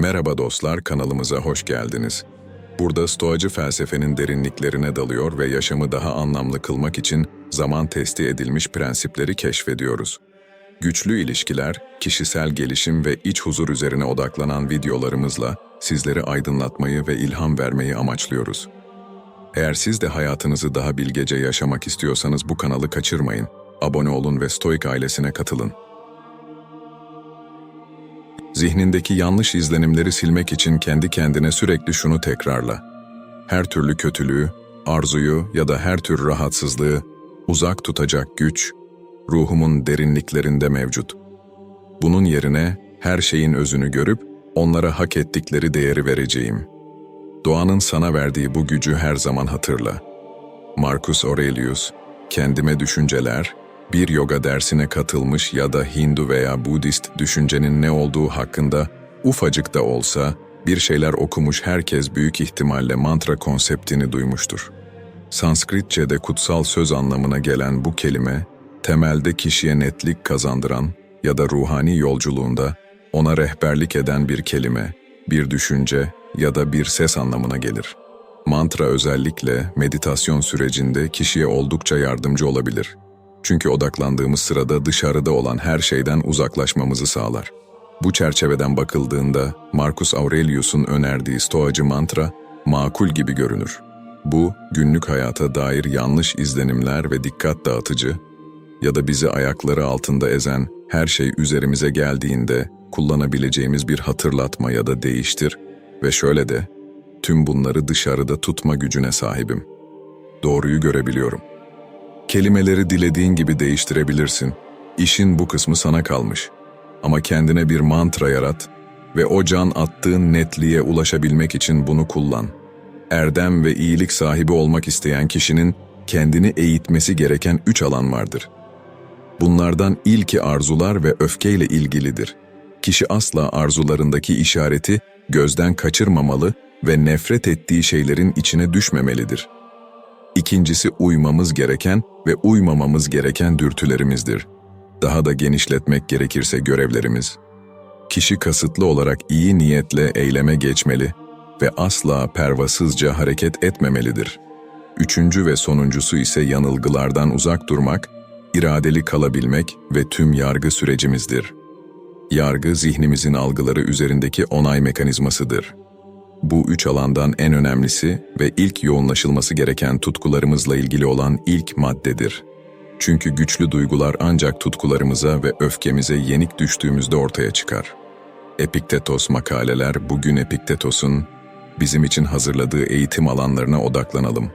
Merhaba dostlar, kanalımıza hoş geldiniz. Burada Stoacı felsefenin derinliklerine dalıyor ve yaşamı daha anlamlı kılmak için zaman testi edilmiş prensipleri keşfediyoruz. Güçlü ilişkiler, kişisel gelişim ve iç huzur üzerine odaklanan videolarımızla sizleri aydınlatmayı ve ilham vermeyi amaçlıyoruz. Eğer siz de hayatınızı daha bilgece yaşamak istiyorsanız bu kanalı kaçırmayın. Abone olun ve Stoik ailesine katılın. Zihnindeki yanlış izlenimleri silmek için kendi kendine sürekli şunu tekrarla. Her türlü kötülüğü, arzuyu ya da her tür rahatsızlığı uzak tutacak güç, ruhumun derinliklerinde mevcut. Bunun yerine her şeyin özünü görüp onlara hak ettikleri değeri vereceğim. Doğanın sana verdiği bu gücü her zaman hatırla. Marcus Aurelius, kendime düşünceler, bir yoga dersine katılmış ya da Hindu veya Budist düşüncenin ne olduğu hakkında ufacık da olsa bir şeyler okumuş herkes büyük ihtimalle mantra konseptini duymuştur. Sanskritçe'de kutsal söz anlamına gelen bu kelime, temelde kişiye netlik kazandıran ya da ruhani yolculuğunda ona rehberlik eden bir kelime, bir düşünce ya da bir ses anlamına gelir. Mantra özellikle meditasyon sürecinde kişiye oldukça yardımcı olabilir. Çünkü odaklandığımız sırada dışarıda olan her şeyden uzaklaşmamızı sağlar. Bu çerçeveden bakıldığında Marcus Aurelius'un önerdiği stoacı mantra makul gibi görünür. Bu, günlük hayata dair yanlış izlenimler ve dikkat dağıtıcı ya da bizi ayakları altında ezen her şey üzerimize geldiğinde kullanabileceğimiz bir hatırlatma ya da değiştir ve şöyle de, tüm bunları dışarıda tutma gücüne sahibim. Doğruyu görebiliyorum. Kelimeleri dilediğin gibi değiştirebilirsin. İşin bu kısmı sana kalmış. Ama kendine bir mantra yarat ve o can attığın netliğe ulaşabilmek için bunu kullan. Erdem ve iyilik sahibi olmak isteyen kişinin kendini eğitmesi gereken 3 alan vardır. Bunlardan ilki arzular ve öfkeyle ilgilidir. Kişi asla arzularındaki işareti gözden kaçırmamalı ve nefret ettiği şeylerin içine düşmemelidir. İkincisi uymamız gereken ve uymamamız gereken dürtülerimizdir. Daha da genişletmek gerekirse görevlerimiz. Kişi kasıtlı olarak iyi niyetle eyleme geçmeli ve asla pervasızca hareket etmemelidir. Üçüncü ve sonuncusu ise yanılgılardan uzak durmak, iradeli kalabilmek ve tüm yargı sürecimizdir. Yargı zihnimizin algıları üzerindeki onay mekanizmasıdır. Bu 3 alandan en önemlisi ve ilk yoğunlaşılması gereken tutkularımızla ilgili olan ilk maddedir. Çünkü güçlü duygular ancak tutkularımıza ve öfkemize yenik düştüğümüzde ortaya çıkar. Epiktetos makaleler, bugün Epiktetos'un bizim için hazırladığı eğitim alanlarına odaklanalım.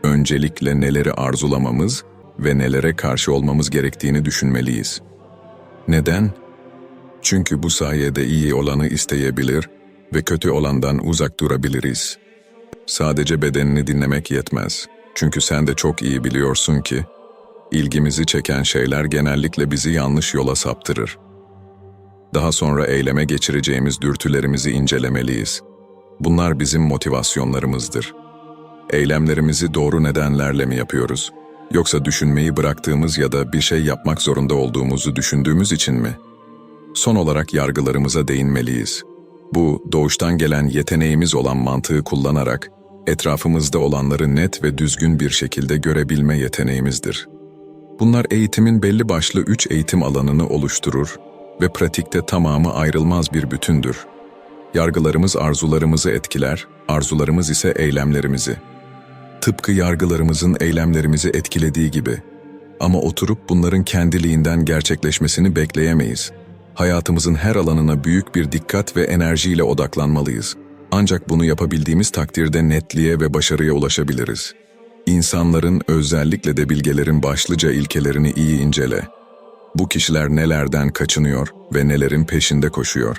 Öncelikle neleri arzulamamız ve nelere karşı olmamız gerektiğini düşünmeliyiz. Neden? Çünkü bu sayede iyi olanı isteyebilir ve kötü olandan uzak durabiliriz. Sadece bedenini dinlemek yetmez. Çünkü sen de çok iyi biliyorsun ki, ilgimizi çeken şeyler genellikle bizi yanlış yola saptırır. Daha sonra eyleme geçireceğimiz dürtülerimizi incelemeliyiz. Bunlar bizim motivasyonlarımızdır. Eylemlerimizi doğru nedenlerle mi yapıyoruz? Yoksa düşünmeyi bıraktığımız ya da bir şey yapmak zorunda olduğumuzu düşündüğümüz için mi? Son olarak yargılarımıza değinmeliyiz. Bu, doğuştan gelen yeteneğimiz olan mantığı kullanarak, etrafımızda olanları net ve düzgün bir şekilde görebilme yeteneğimizdir. Bunlar eğitimin belli başlı 3 eğitim alanını oluşturur ve pratikte tamamı ayrılmaz bir bütündür. Yargılarımız arzularımızı etkiler, arzularımız ise eylemlerimizi. Tıpkı yargılarımızın eylemlerimizi etkilediği gibi. Ama oturup bunların kendiliğinden gerçekleşmesini bekleyemeyiz. Hayatımızın her alanına büyük bir dikkat ve enerjiyle odaklanmalıyız. Ancak bunu yapabildiğimiz takdirde netliğe ve başarıya ulaşabiliriz. İnsanların, özellikle de bilgelerin başlıca ilkelerini iyi incele. Bu kişiler nelerden kaçınıyor ve nelerin peşinde koşuyor?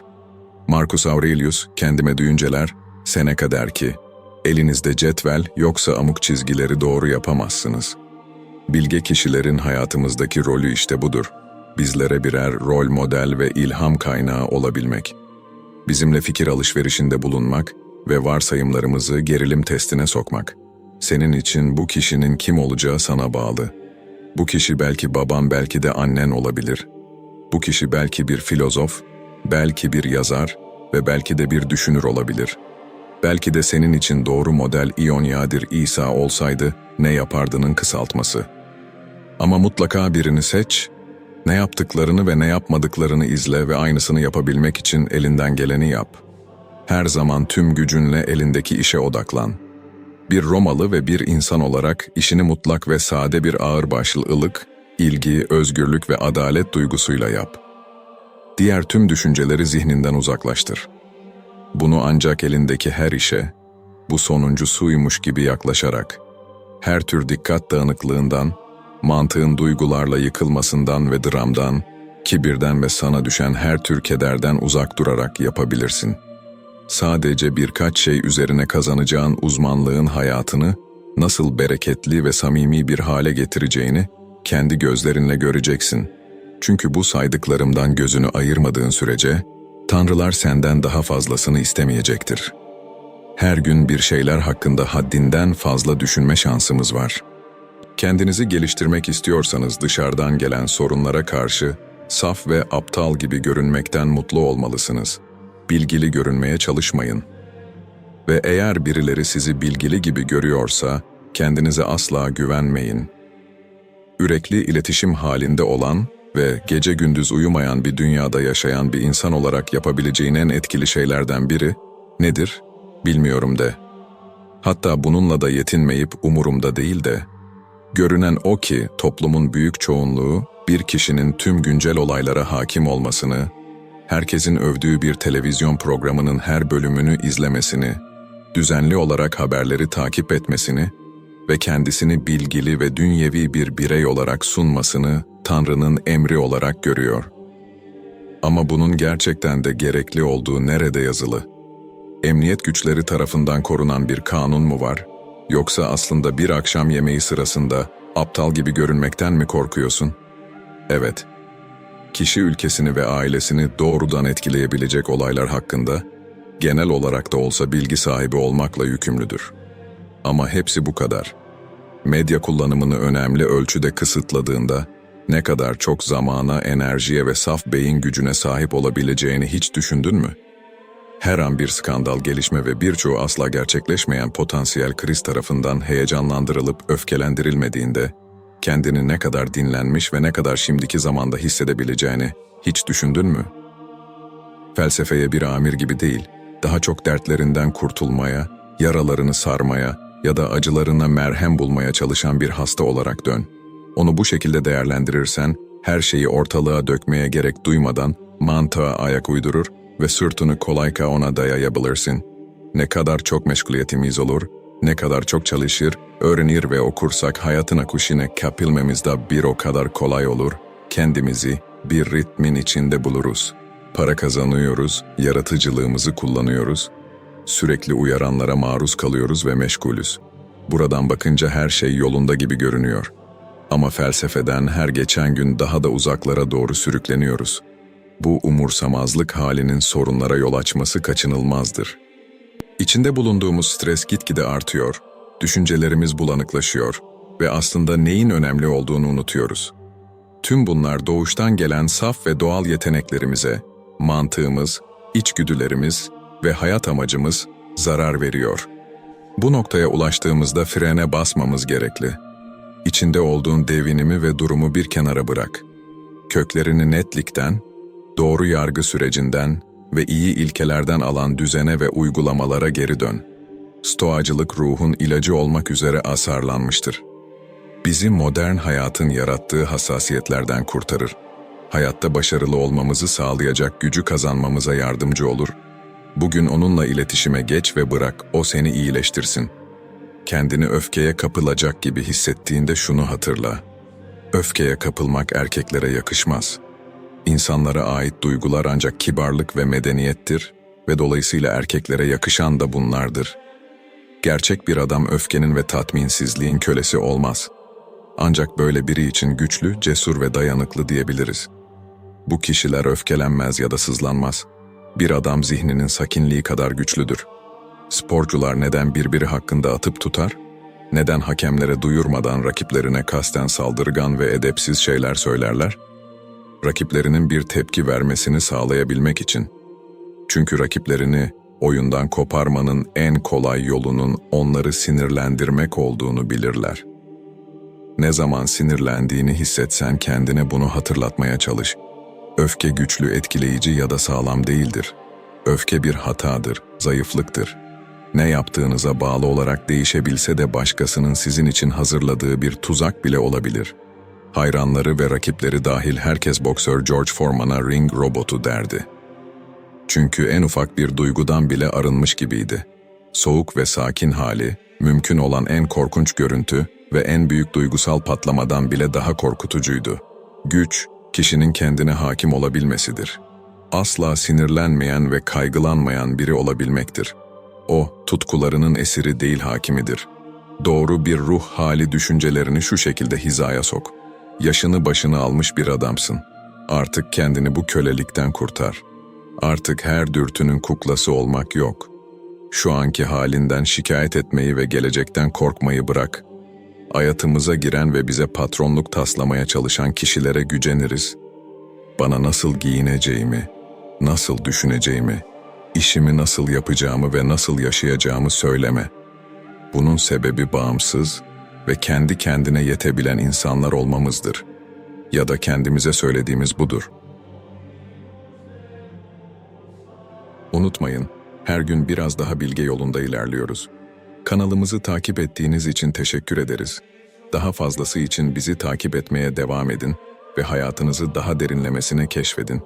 Marcus Aurelius, kendime düşünceler, Seneca der ki, elinizde cetvel yoksa amuk çizgileri doğru yapamazsınız. Bilge kişilerin hayatımızdaki rolü işte budur. Bizlere birer rol model ve ilham kaynağı olabilmek. Bizimle fikir alışverişinde bulunmak ve varsayımlarımızı gerilim testine sokmak. Senin için bu kişinin kim olacağı sana bağlı. Bu kişi belki baban, belki de annen olabilir. Bu kişi belki bir filozof, belki bir yazar, ve belki de bir düşünür olabilir. Belki de senin için doğru model İonyadir İsa olsaydı ne yapardının kısaltması. Ama mutlaka birini seç, ne yaptıklarını ve ne yapmadıklarını izle ve aynısını yapabilmek için elinden geleni yap. Her zaman tüm gücünle elindeki işe odaklan. Bir Romalı ve bir insan olarak işini mutlak ve sade bir ağırbaşlı ılık, ilgi, özgürlük ve adalet duygusuyla yap. Diğer tüm düşünceleri zihninden uzaklaştır. Bunu ancak elindeki her işe, bu sonuncusuymuş gibi yaklaşarak, her tür dikkat dağınıklığından, mantığın duygularla yıkılmasından ve dramdan, kibirden ve sana düşen her tür kederden uzak durarak yapabilirsin. Sadece birkaç şey üzerine kazanacağın uzmanlığın hayatını nasıl bereketli ve samimi bir hale getireceğini kendi gözlerinle göreceksin. Çünkü bu saydıklarımdan gözünü ayırmadığın sürece, tanrılar senden daha fazlasını istemeyecektir. Her gün bir şeyler hakkında haddinden fazla düşünme şansımız var. Kendinizi geliştirmek istiyorsanız dışarıdan gelen sorunlara karşı saf ve aptal gibi görünmekten mutlu olmalısınız. Bilgili görünmeye çalışmayın. Ve eğer birileri sizi bilgili gibi görüyorsa, kendinize asla güvenmeyin. Ürekli iletişim halinde olan ve gece gündüz uyumayan bir dünyada yaşayan bir insan olarak yapabileceğin en etkili şeylerden biri, nedir? Bilmiyorum de. Hatta bununla da yetinmeyip umurumda değil de, görünen o ki toplumun büyük çoğunluğu, bir kişinin tüm güncel olaylara hakim olmasını, herkesin övdüğü bir televizyon programının her bölümünü izlemesini, düzenli olarak haberleri takip etmesini ve kendisini bilgili ve dünyevi bir birey olarak sunmasını Tanrı'nın emri olarak görüyor. Ama bunun gerçekten de gerekli olduğu nerede yazılı? Emniyet güçleri tarafından korunan bir kanun mu var? Yoksa aslında bir akşam yemeği sırasında aptal gibi görünmekten mi korkuyorsun? Evet. Kişi ülkesini ve ailesini doğrudan etkileyebilecek olaylar hakkında genel olarak da olsa bilgi sahibi olmakla yükümlüdür. Ama hepsi bu kadar. Medya kullanımını önemli ölçüde kısıtladığında ne kadar çok zamana, enerjiye ve saf beyin gücüne sahip olabileceğini hiç düşündün mü? Her an bir skandal gelişme ve birçoğu asla gerçekleşmeyen potansiyel kriz tarafından heyecanlandırılıp öfkelendirilmediğinde, kendini ne kadar dinlenmiş ve ne kadar şimdiki zamanda hissedebileceğini hiç düşündün mü? Felsefeye bir amir gibi değil, daha çok dertlerinden kurtulmaya, yaralarını sarmaya ya da acılarına merhem bulmaya çalışan bir hasta olarak dön. Onu bu şekilde değerlendirirsen, her şeyi ortalığa dökmeye gerek duymadan mantığa ayak uydurur ve sırtını kolayca ona dayayabilirsin. Ne kadar çok meşguliyetimiz olur, ne kadar çok çalışır, öğrenir ve okursak hayatın akışına kapılmamız da bir o kadar kolay olur, kendimizi bir ritmin içinde buluruz. Para kazanıyoruz, yaratıcılığımızı kullanıyoruz, sürekli uyaranlara maruz kalıyoruz ve meşgulüz. Buradan bakınca her şey yolunda gibi görünüyor. Ama felsefeden her geçen gün daha da uzaklara doğru sürükleniyoruz. Bu umursamazlık halinin sorunlara yol açması kaçınılmazdır. İçinde bulunduğumuz stres gitgide artıyor, düşüncelerimiz bulanıklaşıyor ve aslında neyin önemli olduğunu unutuyoruz. Tüm bunlar doğuştan gelen saf ve doğal yeteneklerimize, mantığımız, içgüdülerimiz ve hayat amacımız zarar veriyor. Bu noktaya ulaştığımızda frene basmamız gerekli. İçinde olduğun devinimi ve durumu bir kenara bırak. Köklerini netlikten, doğru yargı sürecinden ve iyi ilkelerden alan düzene ve uygulamalara geri dön. Stoacılık ruhun ilacı olmak üzere asarlanmıştır. Bizi modern hayatın yarattığı hassasiyetlerden kurtarır. Hayatta başarılı olmamızı sağlayacak gücü kazanmamıza yardımcı olur. Bugün onunla iletişime geç ve bırak, o seni iyileştirsin. Kendini öfkeye kapılacak gibi hissettiğinde şunu hatırla. Öfkeye kapılmak erkeklere yakışmaz. İnsanlara ait duygular ancak kibarlık ve medeniyettir ve dolayısıyla erkeklere yakışan da bunlardır. Gerçek bir adam öfkenin ve tatminsizliğin kölesi olmaz. Ancak böyle biri için güçlü, cesur ve dayanıklı diyebiliriz. Bu kişiler öfkelenmez ya da sızlanmaz. Bir adam zihninin sakinliği kadar güçlüdür. Sporcular neden birbiri hakkında atıp tutar? Neden hakemlere duyurmadan rakiplerine kasten saldırgan ve edepsiz şeyler söylerler? Rakiplerinin bir tepki vermesini sağlayabilmek için. Çünkü rakiplerini oyundan koparmanın en kolay yolunun onları sinirlendirmek olduğunu bilirler. Ne zaman sinirlendiğini hissetsen kendine bunu hatırlatmaya çalış. Öfke güçlü, etkileyici ya da sağlam değildir. Öfke bir hatadır, zayıflıktır. Ne yaptığınıza bağlı olarak değişebilse de başkasının sizin için hazırladığı bir tuzak bile olabilir. Hayranları ve rakipleri dahil herkes boksör George Foreman'a ring robotu derdi. Çünkü en ufak bir duygudan bile arınmış gibiydi. Soğuk ve sakin hali, mümkün olan en korkunç görüntü ve en büyük duygusal patlamadan bile daha korkutucuydu. Güç, kişinin kendine hakim olabilmesidir. Asla sinirlenmeyen ve kaygılanmayan biri olabilmektir. O, tutkularının esiri değil hakimidir. Doğru bir ruh hali düşüncelerini şu şekilde hizaya sok. Yaşını başını almış bir adamsın. Artık kendini bu kölelikten kurtar. Artık her dürtünün kuklası olmak yok. Şu anki halinden şikayet etmeyi ve gelecekten korkmayı bırak. Hayatımıza giren ve bize patronluk taslamaya çalışan kişilere güceniriz. Bana nasıl giyineceğimi, nasıl düşüneceğimi, işimi nasıl yapacağımı ve nasıl yaşayacağımı söyleme. Bunun sebebi bağımsız ve kendi kendine yetebilen insanlar olmamızdır. Ya da kendimize söylediğimiz budur. Unutmayın, her gün biraz daha bilge yolunda ilerliyoruz. Kanalımızı takip ettiğiniz için teşekkür ederiz. Daha fazlası için bizi takip etmeye devam edin ve hayatınızı daha derinlemesine keşfedin.